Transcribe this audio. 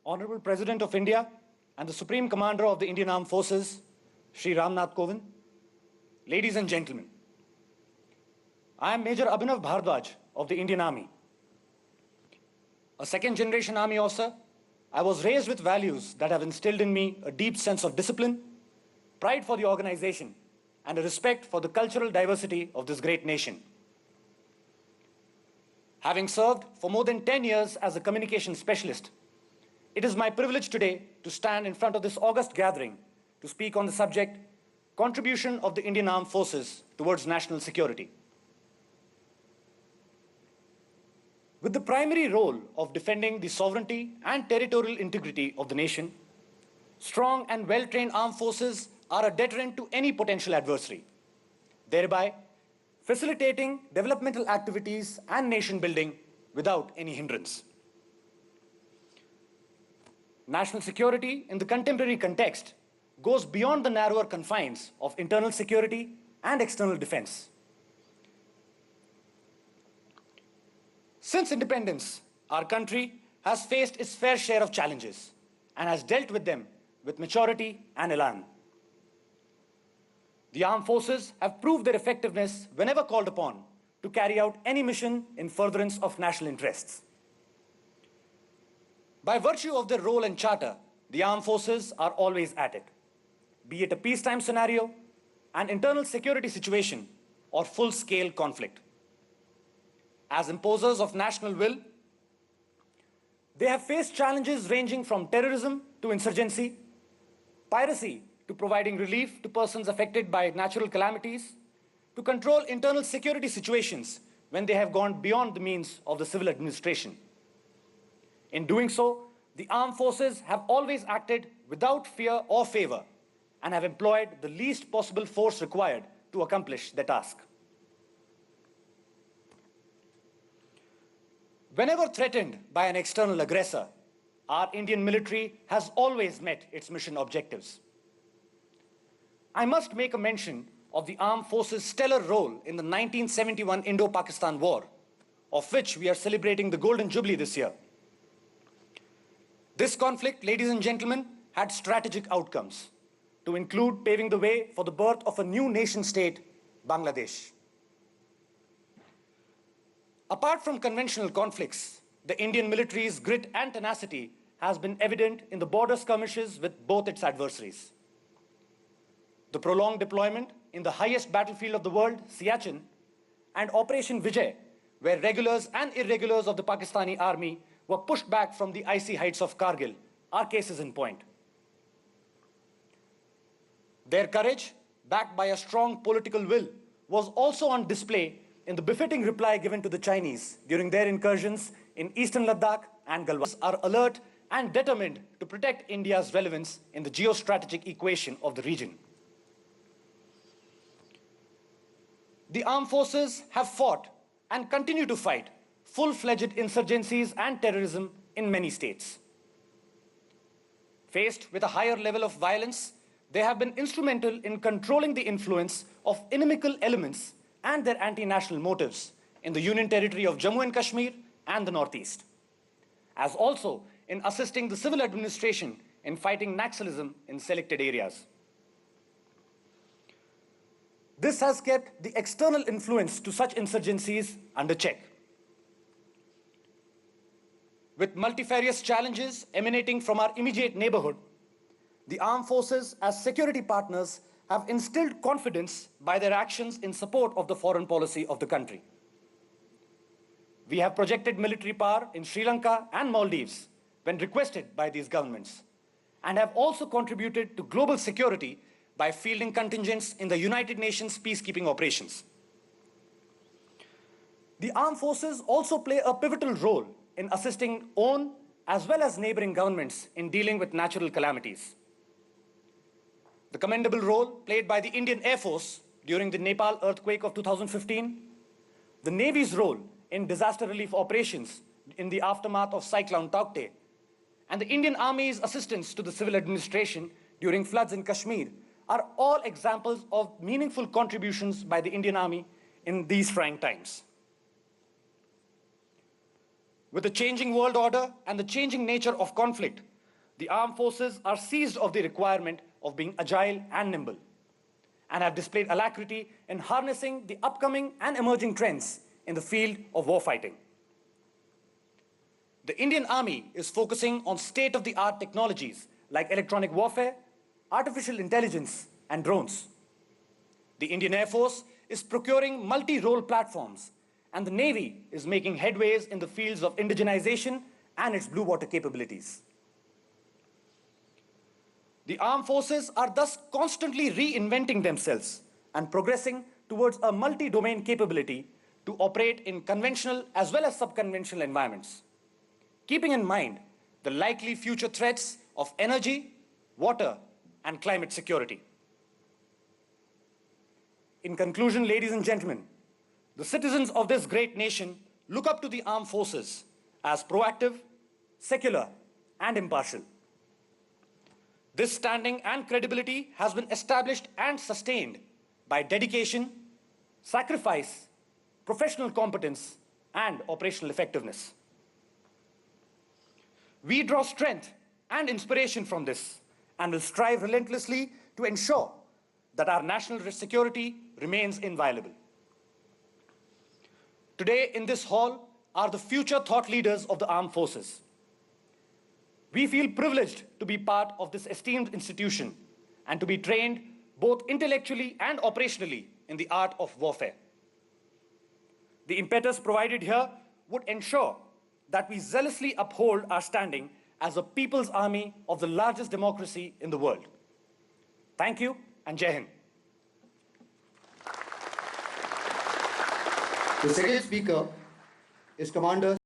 Honorable President of India and the Supreme Commander of the Indian Armed Forces, Shri Ramnath Kovind, ladies and gentlemen, I am Major Abhinav Bhardwaj of the Indian Army. A second-generation Army officer, I was raised with values that have instilled in me a deep sense of discipline, pride for the organization, and a respect for the cultural diversity of this great nation. Having served for more than 10 years as a communication specialist, it is my privilege today to stand in front of this august gathering to speak on the subject, Contribution of the Indian Armed Forces towards National Security. With the primary role of defending the sovereignty and territorial integrity of the nation, strong and well-trained armed forces are a deterrent to any potential adversary, thereby facilitating developmental activities and nation building without any hindrance. National security in the contemporary context goes beyond the narrower confines of internal security and external defense. Since independence, our country has faced its fair share of challenges and has dealt with them with maturity and elan. The armed forces have proved their effectiveness whenever called upon to carry out any mission in furtherance of national interests. By virtue of their role and charter, the armed forces are always at it, be it a peacetime scenario, an internal security situation, or full-scale conflict. As imposers of national will, they have faced challenges ranging from terrorism to insurgency, piracy to providing relief to persons affected by natural calamities, to control internal security situations when they have gone beyond the means of the civil administration. In doing so, the armed forces have always acted without fear or favor and have employed the least possible force required to accomplish their task. Whenever threatened by an external aggressor, our Indian military has always met its mission objectives. I must make a mention of the armed forces' stellar role in the 1971 Indo-Pakistan War, of which we are celebrating the Golden Jubilee this year. This conflict, ladies and gentlemen, had strategic outcomes, to include paving the way for the birth of a new nation-state, Bangladesh. Apart from conventional conflicts, the Indian military's grit and tenacity has been evident in the border skirmishes with both its adversaries. The prolonged deployment in the highest battlefield of the world, Siachen, and Operation Vijay, where regulars and irregulars of the Pakistani army were pushed back from the icy heights of Kargil, are cases in point. Their courage, backed by a strong political will, was also on display in the befitting reply given to the Chinese during their incursions in eastern Ladakh and Galwan. Are alert and determined to protect India's relevance in the geostrategic equation of the region. The armed forces have fought and continue to fight full-fledged insurgencies and terrorism in many states. Faced with a higher level of violence, they have been instrumental in controlling the influence of inimical elements and their anti-national motives in the Union Territory of Jammu and Kashmir and the Northeast, as also in assisting the civil administration in fighting Naxalism in selected areas. This has kept the external influence to such insurgencies under check. With multifarious challenges emanating from our immediate neighborhood, the armed forces as security partners have instilled confidence by their actions in support of the foreign policy of the country. We have projected military power in Sri Lanka and Maldives when requested by these governments, and have also contributed to global security by fielding contingents in the United Nations peacekeeping operations. The armed forces also play a pivotal role in assisting own as well as neighboring governments in dealing with natural calamities. The commendable role played by the Indian Air Force during the Nepal earthquake of 2015, the Navy's role in disaster relief operations in the aftermath of Cyclone Taukte, and the Indian Army's assistance to the civil administration during floods in Kashmir are all examples of meaningful contributions by the Indian Army in these trying times. With the changing world order and the changing nature of conflict, the armed forces are seized of the requirement of being agile and nimble, and have displayed alacrity in harnessing the upcoming and emerging trends in the field of warfighting. The Indian Army is focusing on state-of-the-art technologies like electronic warfare, artificial intelligence, and drones. The Indian Air Force is procuring multi-role platforms, and the Navy is making headways in the fields of indigenization and its blue water capabilities. The armed forces are thus constantly reinventing themselves and progressing towards a multi-domain capability to operate in conventional as well as sub-conventional environments, keeping in mind the likely future threats of energy, water, and climate security. In conclusion, ladies and gentlemen, the citizens of this great nation look up to the armed forces as proactive, secular, and impartial. This standing and credibility has been established and sustained by dedication, sacrifice, professional competence, and operational effectiveness. We draw strength and inspiration from this and will strive relentlessly to ensure that our national security remains inviolable. Today in this hall are the future thought leaders of the armed forces. We feel privileged to be part of this esteemed institution and to be trained both intellectually and operationally in the art of warfare. The impetus provided here would ensure that we zealously uphold our standing as a people's army of the largest democracy in the world. Thank you and Jai Hind. The second speaker is Commander